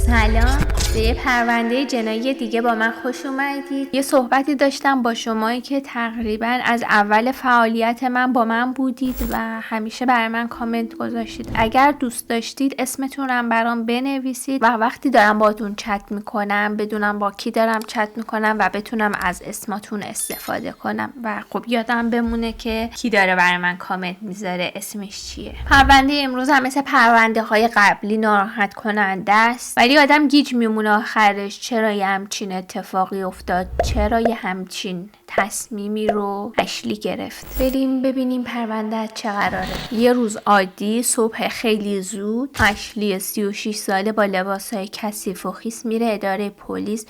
سلام، به یه پرونده جنایی دیگه با من خوش اومدید. یه صحبتی داشتم با شمایی که تقریبا از اول فعالیت من با من بودید و همیشه برای من کامنت گذاشتید. اگر دوست داشتید اسمتونم برام بنویسید و وقتی دارم باهاتون چت میکنم بدونم با کی دارم چت میکنم و بتونم از اسماتون استفاده کنم و خب یادم بمونه که کی داره برای من کامنت میذاره اسمش چیه. پرونده امروز هم مثل پرونده های قبلی ناراحت کننده است، ولی آدم گیج میمونه آخرش. چرا یه همچین اتفاقی افتاد؟ چرا یه همچین تصمیمی رو اشلی گرفت؟ بریم ببینیم پرونده از چه قراره. یه روز عادی صبح خیلی زود اشلی 36 ساله با لباسای کثیف و خیس میره اداره پلیس.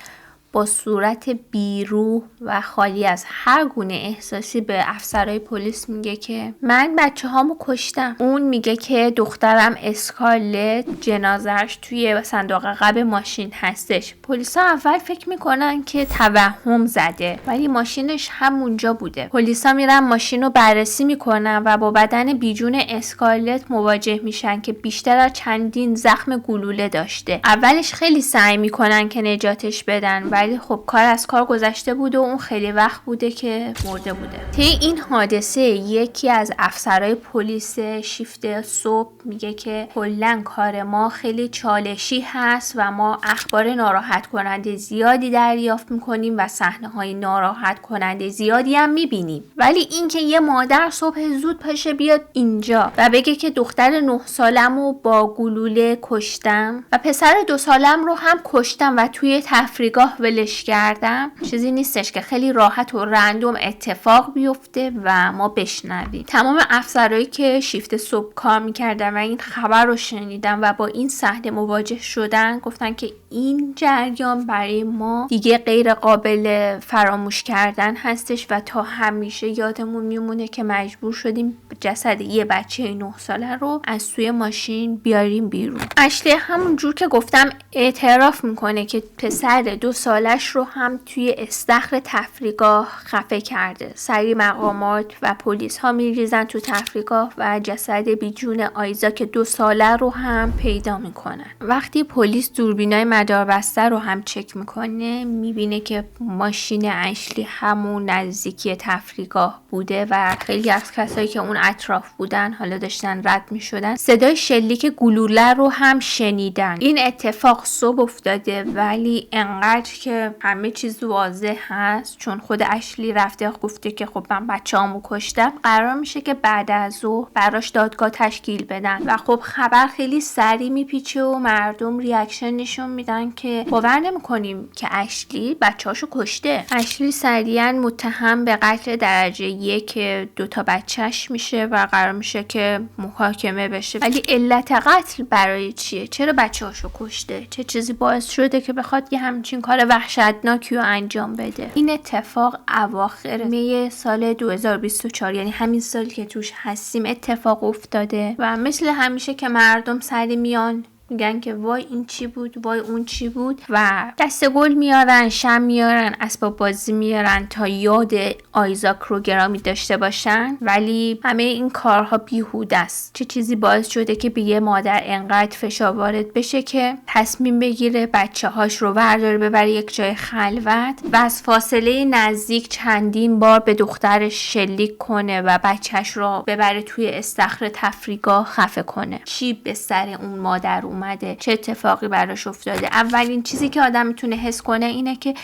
با صورت بیروح و خالی از هر گونه احساسی به افسرهای پلیس میگه که من بچه هامو کشتم. اون میگه که دخترم اسکارلت جنازهش توی صندوق عقب ماشین هستش. پلیسا اول فکر میکنن که توهم زده، ولی ماشینش همونجا بوده. پلیسا میرن ماشین رو بررسی میکنن و با بدن بیجون اسکارلت مواجه میشن که بیشتر از چندین زخم گلوله داشته. اولش خیلی سعی میکنن که نجاتش بدن، ولی خب کار از کار گذشته بوده و اون خیلی وقت بوده که مرده بوده. طی این حادثه یکی از افسرهای پلیس شیفت صبح میگه که کلاً کار ما خیلی چالشی هست و ما اخبار ناراحت کننده زیادی دریافت میکنیم و صحنه‌های ناراحت کننده زیادی هم میبینیم، ولی اینکه یه مادر صبح زود پاشه بیاد اینجا و بگه که دختر 9 سالمو با گلوله کشتم و پسر 2 سالم رو هم کشتم و توی تفریحگاه ولش کردم، چیزی نیستش که خیلی راحت و رندوم اتفاق بیفته و ما بشنویم. تمام افسرهایی که شیفت صبح کار میکردن و این خبر رو شنیدن و با این صحنه مواجه شدن گفتن که این جریان برای ما دیگه غیر قابل فراموش کردن هستش و تا همیشه یادمون میمونه که مجبور شدیم جسد یه بچه 9 ساله رو از توی ماشین بیاریم بیرون. اشلی همون جور که گفتم اعتراف میکنه که پسر 2 سالش رو هم توی استخر تفریحگاه خفه کرده. سریع مقامات و پلیس ها میریزن تو تفریحگاه و جسد بیجون آیزاک 2 ساله رو هم پیدا میکنن. وقتی پلیس دوربینای مداربسته رو هم چک میکنه میبینه که ماشین اشلی همون نزدیکی تفریحگاه بوده و خیلی از کسایی که اون اطراف بودن حالا داشتن رد میشدن صدای شلیک گلوله رو هم شنیدن. این اتفاق صبح افتاده ولی انقدر که همه چیز واضح هست، چون خود اشلی رفته گفته که خب من بچه‌امو کشتم، قرار میشه که بعد از ظهر براش دادگاه تشکیل بدن و خب خبر خیلی سریع میپیچه و مردم ریاکشن نشون میدن که باور نمیکنیم که اشلی بچه‌اشو کشته. اشلی سریعا متهم به قتل درجه 1 2 تا بچه‌ش میشه و قرار میشه که محاکمه بشه. ولی علت قتل برای چیه؟ چرا بچه‌اشو کشته؟ چه چیزی باعث شده که بخواد یه همچین کار وحشتناکی رو انجام بده؟ این اتفاق اواخر می سال 2024، یعنی همین سالی که توش هستیم اتفاق افتاده و مثل همیشه که مردم سری میان میگن که وای این چی بود، وای اون چی بود و دسته گل میارن، شم میارن، اسباب بازی میارن تا یاد آیزاک رو گرامی داشته باشن، ولی همه این کارها بیهوده است. چه چیزی باعث شده که به یه مادر انقدر فشار وارد بشه که تصمیم بگیره بچه هاش رو ورداره ببره یک جای خلوت و از فاصله نزدیک چندین بار به دخترش شلیک کنه و بچهش رو ببره توی استخر تفریحگاه خفه کنه؟ چی به سر اون مادر اومده؟ چه اتفاقی براش افتاده؟ اولین چیزی که آدم میتونه حس کنه اینه که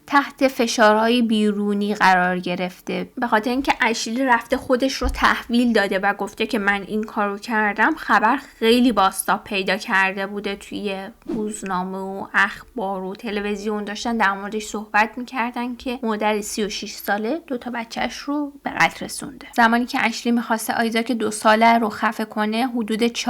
تحت فشارهای بیرونی قرار گرفته. به خاطر اینکه اشلی رفته خودش رو تحویل داده و گفته که من این کارو کردم، خبر خیلی بازتاب پیدا کرده بوده. توی روزنامه و اخبار و تلویزیون داشتن در موردش صحبت میکردن که مادر 36 ساله 2 تا بچهش رو به قتل رسونده. زمانی که اشلی میخواسته آیزاک 2 ساله رو خفه کنه حدود 4-5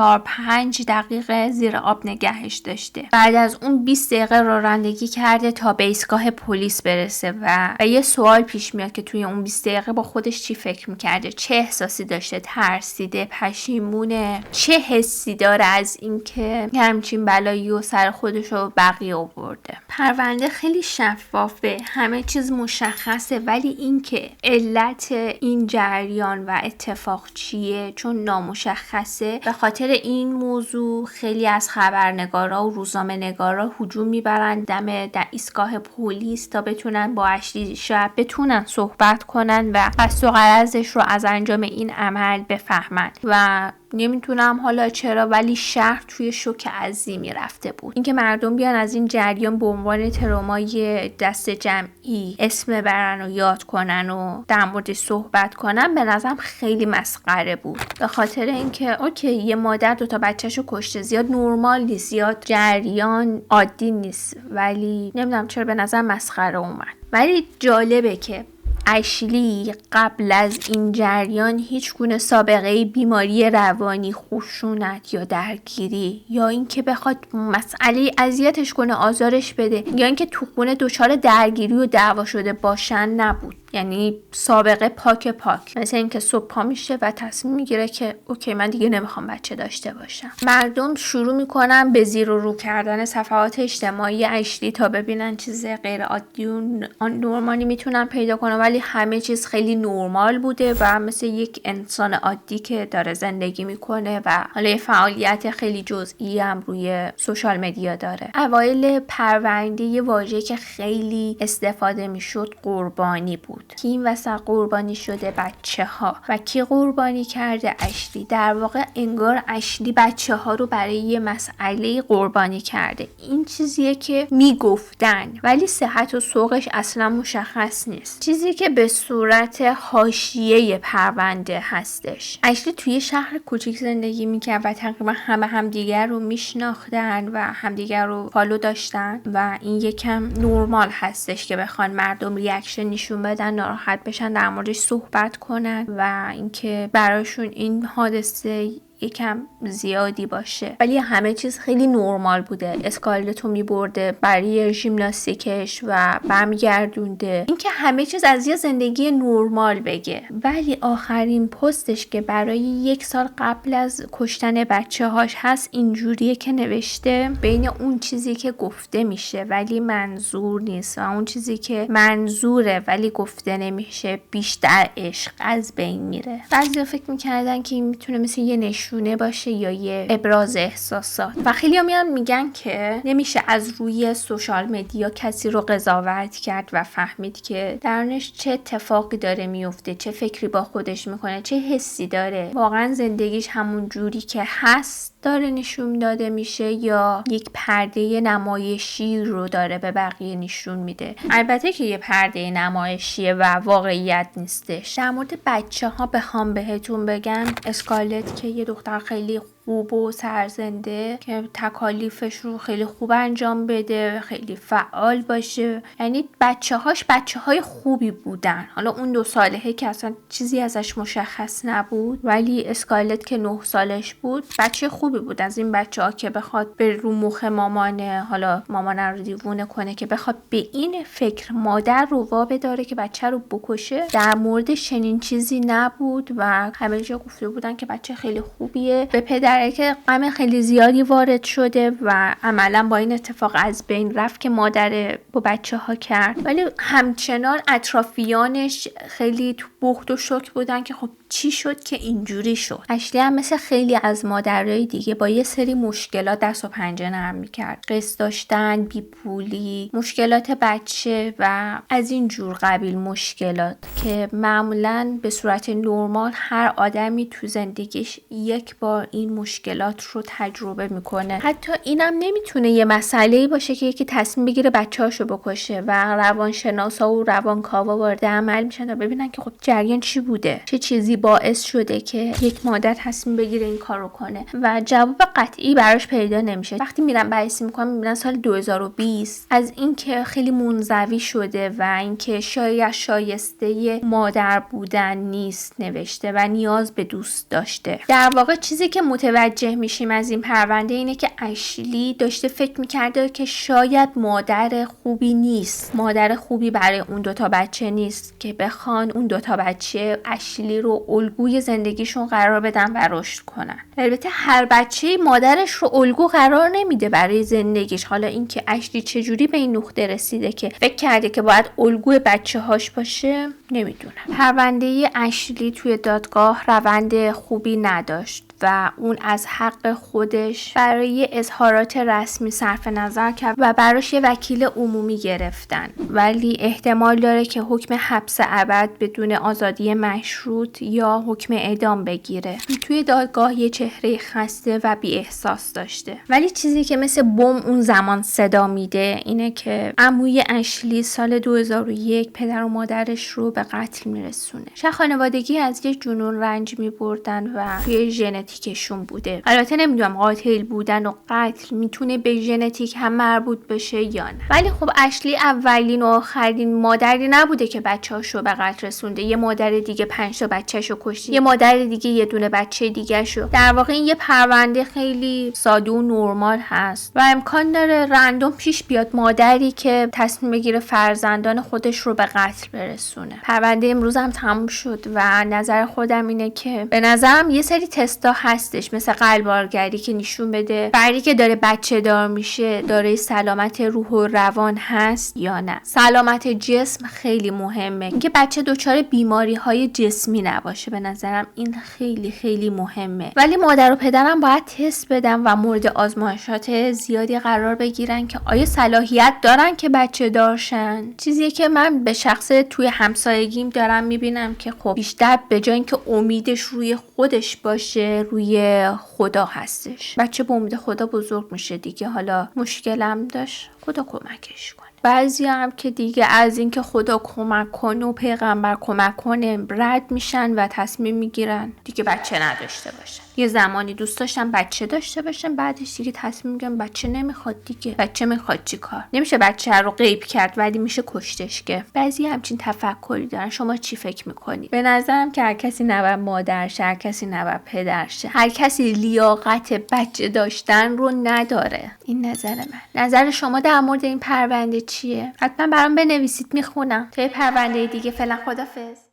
دقیقه زیر آب نگهش داشته. بعد از اون 20 دقیقه رانندگی کرده تا به ایستگاه پلیس پلیس برسه و یه سوال پیش میاد که توی اون 20 دقیقه با خودش چی فکر میکرده، چه احساسی داشته، ترسیده، پشیمونه، چه حسی داره از اینکه همچین بلایی و سر خودش رو بقیه آورده. پرونده خیلی شفافه، همه چیز مشخصه، ولی اینکه علت این جریان و اتفاق چیه چون نامشخصه، به خاطر این موضوع خیلی از خبرنگارا و روزنامه‌نگارا هجوم میبرن دم ایستگاه پلیس تا بتونن با اشلی شاید بتونن صحبت کنن و قصد و غرضش رو از انجام این عمل بفهمن و نمیتونم حالا چرا، ولی شهر توی شوک عظیمی رفته بود. اینکه مردم بیان از این جریان به عنوان ترومای دست جمعی اسم برن و یاد کنن و در موردش صحبت کنن به نظرم خیلی مسخره بود. به خاطر اینکه اوکی یه مادر 2 بچه‌شو کشته، زیاد نرمال نیست، زیاد جریان عادی نیست، ولی نمیدونم چرا به نظر مسخره اومد. ولی جالبه که اشلی قبل از این جریان هیچ گونه سابقه بیماری روانی، خشونت یا درگیری یا اینکه بخواد مسئله اذیتش کنه، آزارش بده یا اینکه تو خونه دچار درگیری و دعوا شده باشن نبود. یعنی سابقه پاک مثل اینکه صبح پا میشه و تصمیم میگیره که اوکی من دیگه نمیخوام بچه داشته باشم. مردم شروع میکنن به زیر و رو کردن صفحات اجتماعی اشلی تا ببینن چیز غیر عادی و نورمالی میتونن پیدا کنن، ولی همه چیز خیلی نورمال بوده و مثل یک انسان عادی که داره زندگی میکنه و حالا فعالیت خیلی جزئی هم روی سوشال مدیا داره. اوایل پرونده یه واژه که خیلی استفاده میشد قربانی بود. کی این وسط قربانی شده؟ بچه ها. و کی قربانی کرده؟ اشلی. در واقع انگار اشلی بچه ها رو برای یه مسئله قربانی کرده. این چیزیه که میگفتن ولی صحت و سوقش اصلا مشخص نیست، چیزی که به صورت حاشیه پرونده هستش. اشلی توی شهر کوچیک زندگی میکرد و تقریبا همه همدیگر رو میشناختن و همدیگر رو فالو داشتن و این یکم نورمال هستش که بخوان مردم ریاکشن نشون بدن، ناراحت بشن، در موردش صحبت کنن و اینکه براشون این حادثه یکم زیادی باشه. ولی همه چیز خیلی نورمال بوده. اسکالتو میبرده برای ژیمناستیکش و برمیگردونده. اینکه همه چیز از یه زندگی نورمال بگه. ولی آخرین پستش که برای 1 سال قبل از کشتن بچه هاش هست اینجوریه که نوشته بین اون چیزی که گفته میشه ولی منظور نیست و اون چیزی که منظوره ولی گفته نمیشه بیشتر عشق از بین میره. بعضیا فکر میکردن که این میتونه مثل یه نشونه باشه یا یه ابراز احساسات و خیلی ها میان میگن که نمیشه از روی سوشال مدیا کسی رو قضاوت کرد و فهمید که درونش چه اتفاقی داره میفته، چه فکری با خودش میکنه، چه حسی داره، واقعا زندگیش همون جوری که هست داره نشون داده میشه یا یک پرده نمایشی رو داره به بقیه نشون میده. البته که یه پرده نمایشیه و واقعیت نیستش. در مورد بچه ها بخوام بهتون بگم، اسکالت که یه دختر خیلی خوب و سرزنده که تکالیفش رو خیلی خوب انجام بده، خیلی فعال باشه، یعنی بچه های خوبی بودن. حالا اون 2 سالهه که اصلا چیزی ازش مشخص نبود، ولی اسکالت که 9 سالش بود بچه خوبی بود. از این بچه ها که بخواد به رو مخ مامانه، حالا مامان رو دیوونه کنه که بخواد به این فکر مادر رو وابداره که بچه رو بکشه، در مورد چنین چیزی نبود و همه جا گفته بودن که بچه خیلی خوبیه. به پدره که غم خیلی زیادی وارد شده و عملا با این اتفاق از بین رفت که مادر با بچه ها کرد، ولی همچنان اطرافیانش خیلی تو بخت و شوک بودن که خب چی شد که اینجوری شد. اشلی هم مثل خیلی از مادرای دیگه با یه سری مشکلات دست و پنجه نرم میکرد، قسط داشتن، بیپولی، مشکلات بچه و از این جور قبیل مشکلات که معمولاً به صورت نرمال هر آدمی تو زندگیش 1 بار این مشکلات رو تجربه میکنه. حتی اینم نمیتونه یه مسئله‌ای باشه که یکی تصمیم بگیره بچه‌هاشو بکشه و روانشناسا و روانکاوا وارد عمل میشن تا ببینن که خب جریان چی بوده، چه چیزی باعث شده که یک مادر تصمیم بگیره این کارو کنه و جواب قطعی براش پیدا نمیشه. وقتی میرن بررسی میکنن میبینن سال 2020 از اینکه خیلی منزوی شده و اینکه شاید شایسته مادر بودن نیست نوشته و نیاز به دوست داشته. در واقع چیزی که متوجه میشیم از این پرونده اینه که اشلی داشته فکر میکرده که شاید مادر خوبی نیست، مادر خوبی برای اون دوتا بچه نیست که بخوان اون دوتا بچه اشلی رو الگوی زندگیشون قرار بدن و رشد کنن. البته هر بچه مادرش رو الگو قرار نمیده برای زندگیش. حالا اینکه اشلی چجوری به این نقطه رسیده که فکر کرده که باید الگوی بچه هاش باشه نمیدونم. پرونده اشلی توی دادگاه روند خوبی نداشت و اون از حق خودش برای اظهارات رسمی صرف نظر کرد و براش یه وکیل عمومی گرفتن، ولی احتمال داره که حکم حبس ابد بدون آزادی مشروط یا حکم اعدام بگیره. توی دادگاه یه چهره خسته و بی احساس داشته، ولی چیزی که مثل بم اون زمان صدا میده اینه که عموی اشلی سال 2001 پدر و مادرش رو به قتل میرسونه. چه خانوادگی از یه جنون رنج میبردن و توی ژنتیکشون بوده. البته نمیدونم قاتل بودن و قتل میتونه به ژنتیک هم مربوط بشه یا نه، ولی خب اشلی اولین و آخرین مادری نبوده که بچه‌هاشو به قتل رسونده. یه مادر دیگه 5 تا بچه‌شو کشته، یه مادر دیگه یه دونه بچه دیگه شو. در واقع این یه پرونده خیلی ساده و نرمال هست و امکان داره رندوم پیش بیاد مادری که تصمیم بگیره فرزندان خودش رو به قتل برسونه. پرونده امروز هم تموم شد و نظر خودم اینه که به نظرم یه سری تستا هستش مثل قلب‌آگری که نشون بده فردی که داره بچه دار میشه داره سلامت روح و روان هست یا نه. سلامت جسم خیلی مهمه، اینکه بچه دچار بیماری‌های جسمی نباشه. به نظرم این خیلی خیلی مهمه. ولی مادر و پدرم باید تست بدن و مورد آزمایشات زیادی قرار بگیرن که آیا صلاحیت دارن که بچه دارشن. چیزی که من به شخص توی همسایگیم دارم میبینم که خب بیشتر به جای اینکه امیدش روی خودش باشه روی خدا هستش. بچه به امید خدا بزرگ میشه دیگه. حالا مشکلم داشت خدا کمکش کنه. بعضی هم که دیگه از اینکه خدا کمک کنه و پیغمبر کمک کنه رد میشن و تصمیم میگیرن دیگه بچه نداشته باشن. یه زمانی دوست داشتن بچه داشته باشن، بعدش دیگه تصمیم میگیرن بچه نمیخواد دیگه. بچه میخواد چیکار؟ نمیشه بچه رو غیب کرد ولی میشه کشتش که. بعضی همچین تفکری دارن. شما چی فکر میکنید؟ به نظرم که هر کسی نباید مادرشه، هر کسی نباید پدرشه، هر کسی لیاقت بچه داشتن رو نداره. این نظر من. نظر شما در مورد این پرونده چیه؟ حتما برام بنویسید، میخونم. تا پرونده دیگه. فعلا خدافظ.